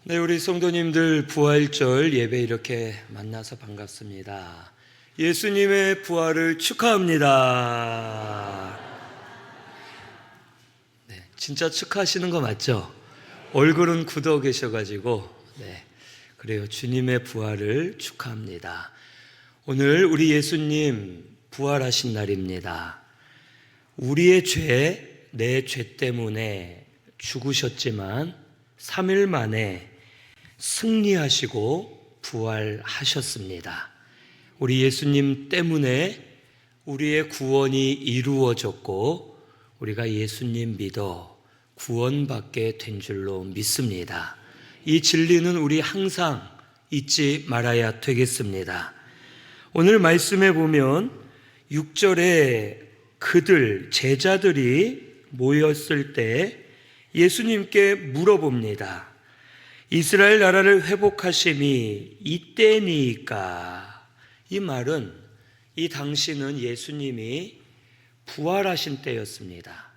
네, 우리 성도님들 부활절 예배 이렇게 만나서 반갑습니다. 예수님의 부활을 축하합니다. 네, 진짜 축하하시는 거 맞죠? 얼굴은 굳어 계셔가지고, 네, 그래요. 주님의 부활을 축하합니다. 오늘 우리 예수님 부활하신 날입니다. 우리의 죄, 내 죄 때문에 죽으셨지만 3일 만에 승리하시고 부활하셨습니다. 우리 예수님 때문에 우리의 구원이 이루어졌고 우리가 예수님 믿어 구원받게 된 줄로 믿습니다. 이 진리는 우리 항상 잊지 말아야 되겠습니다. 오늘 말씀에 보면 6절에 그들 제자들이 모였을 때 예수님께 물어봅니다. 이스라엘 나라를 회복하심이 이때니까. 이 말은 이 당시는 예수님이 부활하신 때였습니다.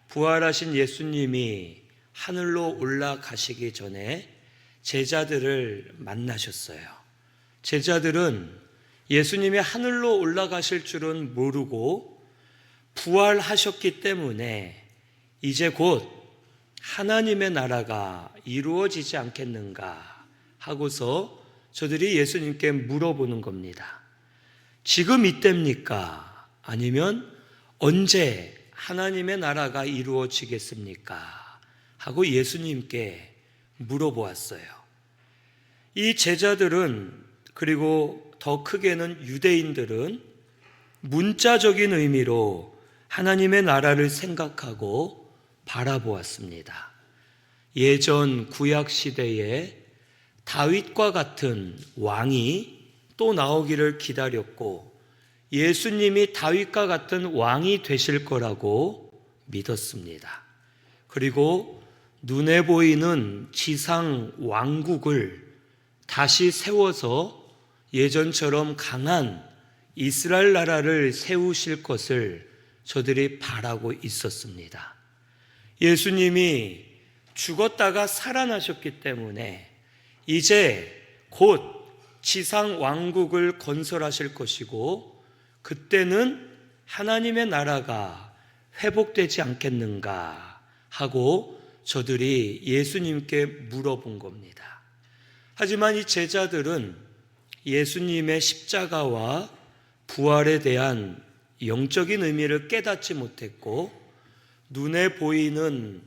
부활하신 예수님이 하늘로 올라가시기 전에 제자들을 만나셨어요. 제자들은 예수님이 하늘로 올라가실 줄은 모르고 부활하셨기 때문에 이제 곧 하나님의 나라가 이루어지지 않겠는가 하고서 저들이 예수님께 물어보는 겁니다. 지금 이때입니까? 아니면 언제 하나님의 나라가 이루어지겠습니까? 하고 예수님께 물어보았어요. 이 제자들은, 그리고 더 크게는 유대인들은 문자적인 의미로 하나님의 나라를 생각하고 바라보았습니다. 예전 구약 시대에 다윗과 같은 왕이 또 나오기를 기다렸고 예수님이 다윗과 같은 왕이 되실 거라고 믿었습니다. 그리고 눈에 보이는 지상 왕국을 다시 세워서 예전처럼 강한 이스라엘 나라를 세우실 것을 저들이 바라고 있었습니다. 예수님이 죽었다가 살아나셨기 때문에 이제 곧 지상 왕국을 건설하실 것이고 그때는 하나님의 나라가 회복되지 않겠는가 하고 저들이 예수님께 물어본 겁니다. 하지만 이 제자들은 예수님의 십자가와 부활에 대한 영적인 의미를 깨닫지 못했고 눈에 보이는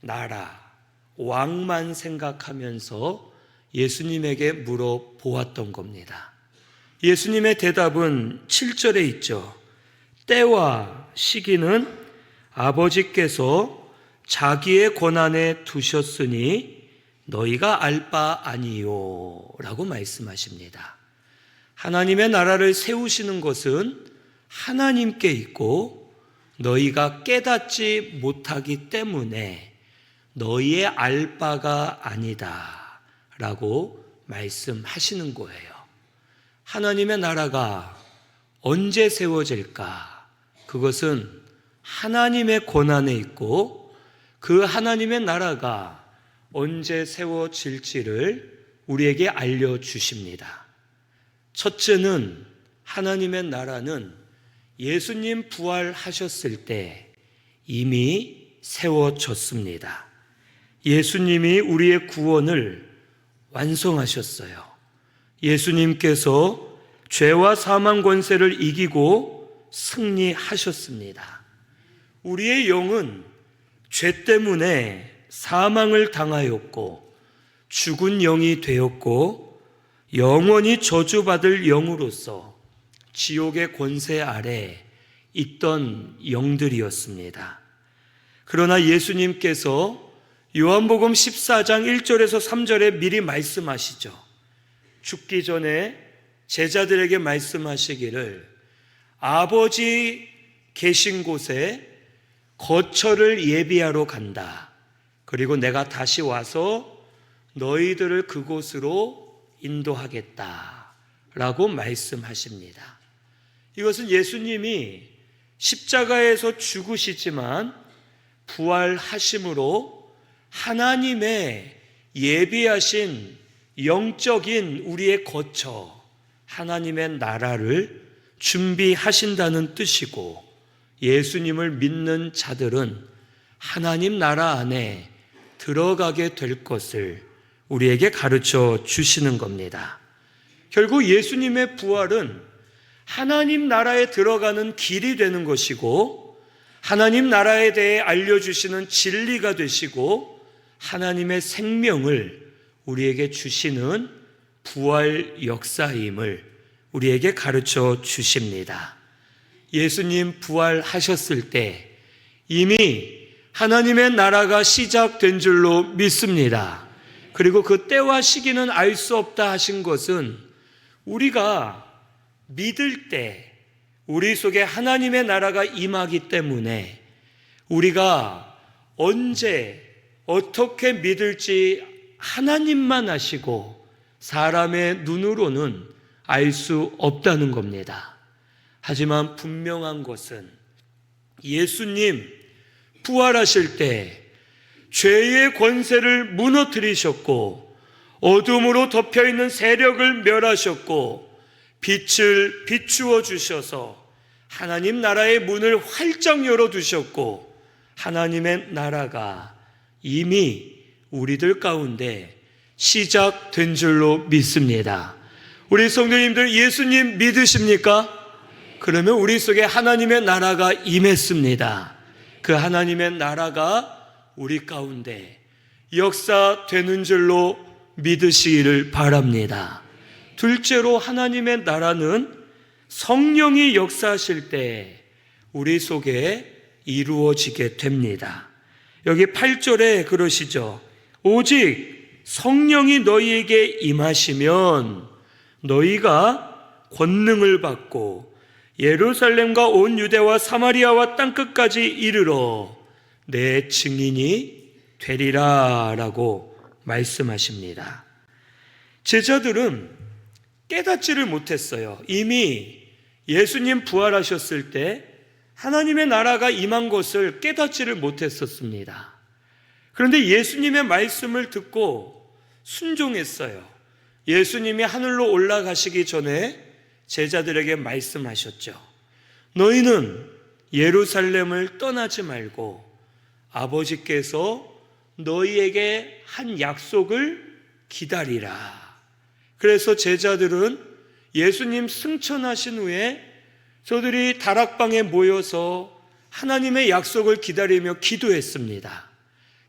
나라, 왕만 생각하면서 예수님에게 물어보았던 겁니다. 예수님의 대답은 7절에 있죠. 때와 시기는 아버지께서 자기의 권한에 두셨으니 너희가 알 바 아니요 라고 말씀하십니다. 하나님의 나라를 세우시는 것은 하나님께 있고 너희가 깨닫지 못하기 때문에 너희의 알 바가 아니다 라고 말씀하시는 거예요. 하나님의 나라가 언제 세워질까? 그것은 하나님의 권한에 있고 그 하나님의 나라가 언제 세워질지를 우리에게 알려주십니다. 첫째는 하나님의 나라는 예수님 부활하셨을 때 이미 세워졌습니다. 예수님이 우리의 구원을 완성하셨어요. 예수님께서 죄와 사망 권세를 이기고 승리하셨습니다. 우리의 영은 죄 때문에 사망을 당하였고 죽은 영이 되었고 영원히 저주받을 영으로서 지옥의 권세 아래 있던 영들이었습니다. 그러나 예수님께서 요한복음 14장 1절에서 3절에 미리 말씀하시죠. 죽기 전에 제자들에게 말씀하시기를 아버지 계신 곳에 거처를 예비하러 간다. 그리고 내가 다시 와서 너희들을 그곳으로 인도하겠다 라고 말씀하십니다. 이것은 예수님이 십자가에서 죽으시지만 부활하심으로 하나님의 예비하신 영적인 우리의 거처 하나님의 나라를 준비하신다는 뜻이고, 예수님을 믿는 자들은 하나님 나라 안에 들어가게 될 것을 우리에게 가르쳐 주시는 겁니다. 결국 예수님의 부활은 하나님 나라에 들어가는 길이 되는 것이고, 하나님 나라에 대해 알려주시는 진리가 되시고, 하나님의 생명을 우리에게 주시는 부활 역사임을 우리에게 가르쳐 주십니다. 예수님 부활하셨을 때 이미 하나님의 나라가 시작된 줄로 믿습니다. 그리고 그 때와 시기는 알 수 없다 하신 것은 우리가 믿을 때 우리 속에 하나님의 나라가 임하기 때문에 우리가 언제 어떻게 믿을지 하나님만 아시고 사람의 눈으로는 알 수 없다는 겁니다. 하지만 분명한 것은 예수님 부활하실 때 죄의 권세를 무너뜨리셨고, 어둠으로 덮여있는 세력을 멸하셨고, 빛을 비추어 주셔서 하나님 나라의 문을 활짝 열어두셨고, 하나님의 나라가 이미 우리들 가운데 시작된 줄로 믿습니다. 우리 성도님들 예수님 믿으십니까? 그러면 우리 속에 하나님의 나라가 임했습니다. 그 하나님의 나라가 우리 가운데 역사되는 줄로 믿으시기를 바랍니다. 둘째로 하나님의 나라는 성령이 역사하실 때 우리 속에 이루어지게 됩니다. 여기 8절에 그러시죠. 오직 성령이 너희에게 임하시면 너희가 권능을 받고 예루살렘과 온 유대와 사마리아와 땅끝까지 이르러 내 증인이 되리라 라고 말씀하십니다. 제자들은 깨닫지를 못했어요. 이미 예수님 부활하셨을 때 하나님의 나라가 임한 것을 깨닫지를 못했었습니다. 그런데 예수님의 말씀을 듣고 순종했어요. 예수님이 하늘로 올라가시기 전에 제자들에게 말씀하셨죠. 너희는 예루살렘을 떠나지 말고 아버지께서 너희에게 한 약속을 기다리라. 그래서 제자들은 예수님 승천하신 후에 저들이 다락방에 모여서 하나님의 약속을 기다리며 기도했습니다.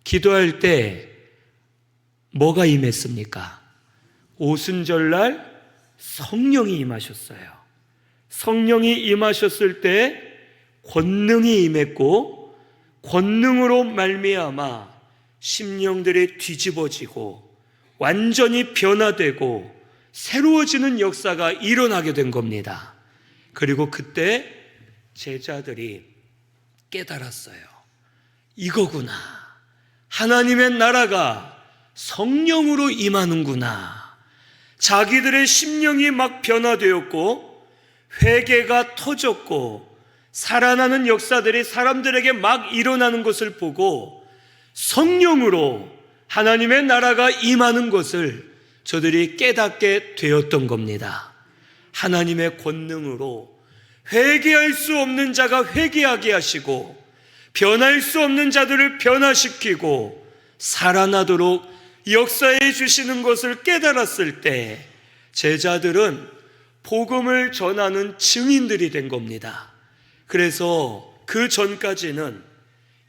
기도할 때 뭐가 임했습니까? 오순절날 성령이 임하셨어요. 성령이 임하셨을 때 권능이 임했고, 권능으로 말미암아 심령들이 뒤집어지고 완전히 변화되고 새로워지는 역사가 일어나게 된 겁니다. 그리고 그때 제자들이 깨달았어요. 이거구나. 하나님의 나라가 성령으로 임하는구나. 자기들의 심령이 막 변화되었고 회개가 터졌고 살아나는 역사들이 사람들에게 막 일어나는 것을 보고 성령으로 하나님의 나라가 임하는 것을 저들이 깨닫게 되었던 겁니다. 하나님의 권능으로 회개할 수 없는 자가 회개하게 하시고 변할 수 없는 자들을 변화시키고 살아나도록 역사해 주시는 것을 깨달았을 때 제자들은 복음을 전하는 증인들이 된 겁니다. 그래서 그 전까지는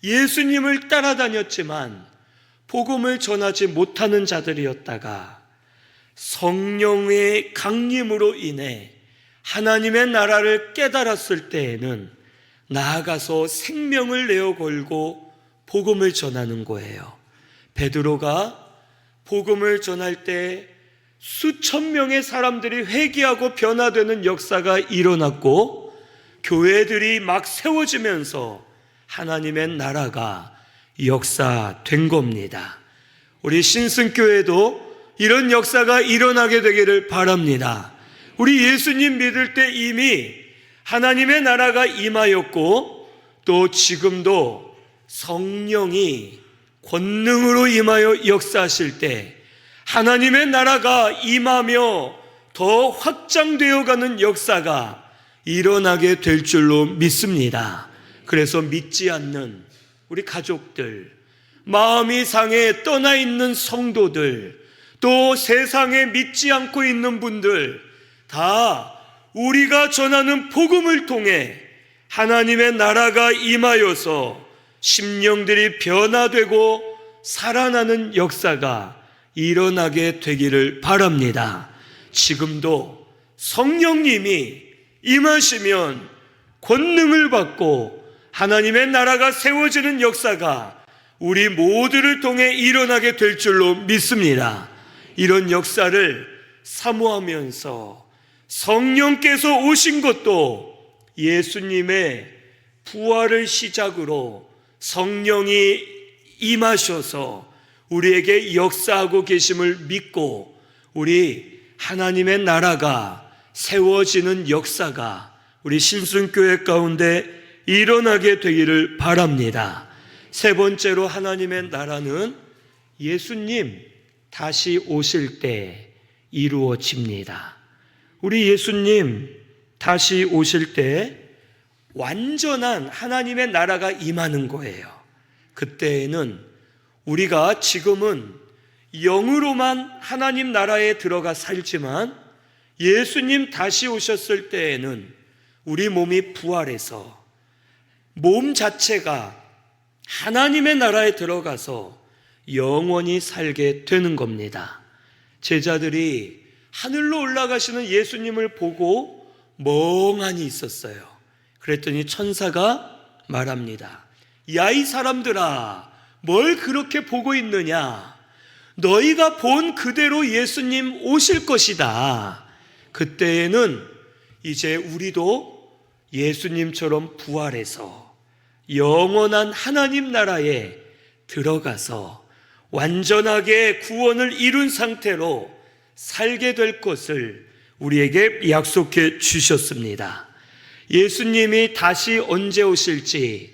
예수님을 따라다녔지만 복음을 전하지 못하는 자들이었다가 성령의 강림으로 인해 하나님의 나라를 깨달았을 때에는 나아가서 생명을 내어 걸고 복음을 전하는 거예요. 베드로가 복음을 전할 때 수천 명의 사람들이 회개하고 변화되는 역사가 일어났고 교회들이 막 세워지면서 하나님의 나라가 역사된 겁니다. 우리 신승교회도 이런 역사가 일어나게 되기를 바랍니다. 우리 예수님 믿을 때 이미 하나님의 나라가 임하였고 또 지금도 성령이 권능으로 임하여 역사하실 때 하나님의 나라가 임하며 더 확장되어 가는 역사가 일어나게 될 줄로 믿습니다. 그래서 믿지 않는 우리 가족들, 마음이 상해 떠나 있는 성도들, 또 세상에 믿지 않고 있는 분들 다 우리가 전하는 복음을 통해 하나님의 나라가 임하여서 심령들이 변화되고 살아나는 역사가 일어나게 되기를 바랍니다. 지금도 성령님이 임하시면 권능을 받고 하나님의 나라가 세워지는 역사가 우리 모두를 통해 일어나게 될 줄로 믿습니다. 이런 역사를 사모하면서 성령께서 오신 것도 예수님의 부활을 시작으로 성령이 임하셔서 우리에게 역사하고 계심을 믿고 우리 하나님의 나라가 세워지는 역사가 우리 신순교회 가운데 일어나게 되기를 바랍니다. 세 번째로 하나님의 나라는 예수님 다시 오실 때 이루어집니다. 우리 예수님 다시 오실 때 완전한 하나님의 나라가 임하는 거예요. 그때에는 우리가 지금은 영으로만 하나님 나라에 들어가 살지만 예수님 다시 오셨을 때에는 우리 몸이 부활해서 몸 자체가 하나님의 나라에 들어가서 영원히 살게 되는 겁니다. 제자들이 하늘로 올라가시는 예수님을 보고 멍하니 있었어요. 그랬더니 천사가 말합니다. 야, 이 사람들아, 뭘 그렇게 보고 있느냐? 너희가 본 그대로 예수님 오실 것이다. 그때에는 이제 우리도 예수님처럼 부활해서 영원한 하나님 나라에 들어가서 완전하게 구원을 이룬 상태로 살게 될 것을 우리에게 약속해 주셨습니다. 예수님이 다시 언제 오실지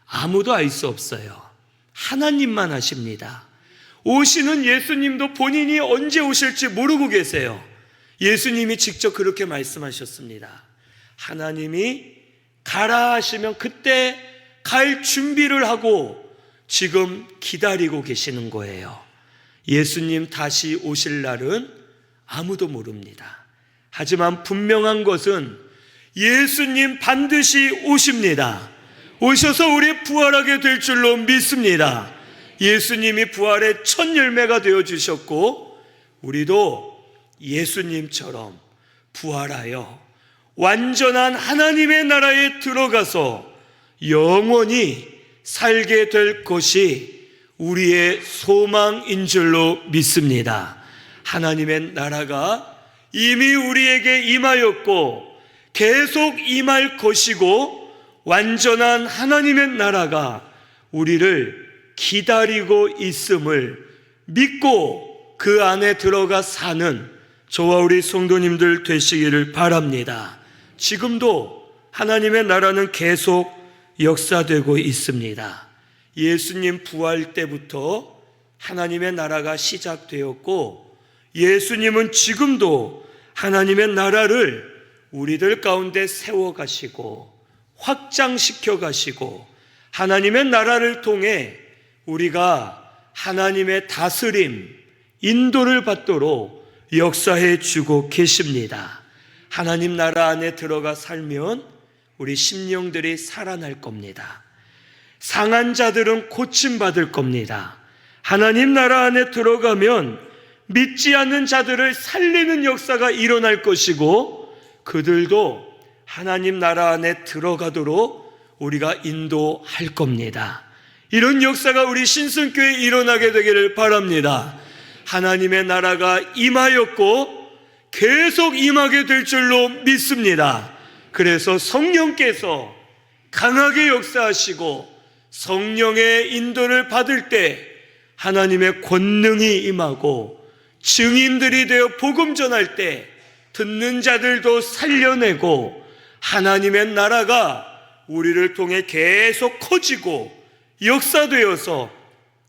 아무도 알 수 없어요. 하나님만 아십니다. 오시는 예수님도 본인이 언제 오실지 모르고 계세요. 예수님이 직접 그렇게 말씀하셨습니다. 하나님이 가라 하시면 그때 갈 준비를 하고 지금 기다리고 계시는 거예요. 예수님 다시 오실 날은 아무도 모릅니다. 하지만 분명한 것은 예수님 반드시 오십니다. 오셔서 우리 부활하게 될 줄로 믿습니다. 예수님이 부활의 첫 열매가 되어주셨고 우리도 예수님처럼 부활하여 완전한 하나님의 나라에 들어가서 영원히 살게 될 것이 우리의 소망인 줄로 믿습니다. 하나님의 나라가 이미 우리에게 임하였고 계속 임할 것이고 완전한 하나님의 나라가 우리를 기다리고 있음을 믿고 그 안에 들어가 사는 저와 우리 성도님들 되시기를 바랍니다. 지금도 하나님의 나라는 계속 역사되고 있습니다. 예수님 부활 때부터 하나님의 나라가 시작되었고 예수님은 지금도 하나님의 나라를 우리들 가운데 세워가시고 확장시켜 가시고 하나님의 나라를 통해 우리가 하나님의 다스림, 인도를 받도록 역사해 주고 계십니다. 하나님 나라 안에 들어가 살면 우리 심령들이 살아날 겁니다. 상한 자들은 고침받을 겁니다. 하나님 나라 안에 들어가면 믿지 않는 자들을 살리는 역사가 일어날 것이고 그들도 하나님 나라 안에 들어가도록 우리가 인도할 겁니다. 이런 역사가 우리 신순교회에 일어나게 되기를 바랍니다. 하나님의 나라가 임하였고 계속 임하게 될 줄로 믿습니다. 그래서 성령께서 강하게 역사하시고 성령의 인도를 받을 때 하나님의 권능이 임하고 증인들이 되어 복음 전할 때 듣는 자들도 살려내고 하나님의 나라가 우리를 통해 계속 커지고 역사되어서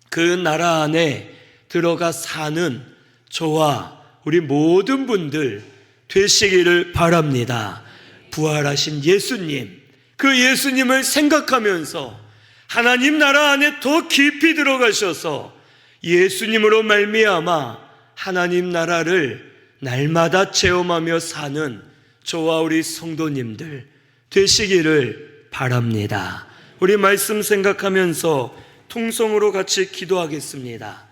그 나라 안에 들어가 사는 저와 우리 모든 분들 되시기를 바랍니다. 부활하신 예수님, 그 예수님을 생각하면서 하나님 나라 안에 더 깊이 들어가셔서 예수님으로 말미암아 하나님 나라를 날마다 체험하며 사는 저와 우리 성도님들 되시기를 바랍니다. 우리 말씀 생각하면서 통성으로 같이 기도하겠습니다.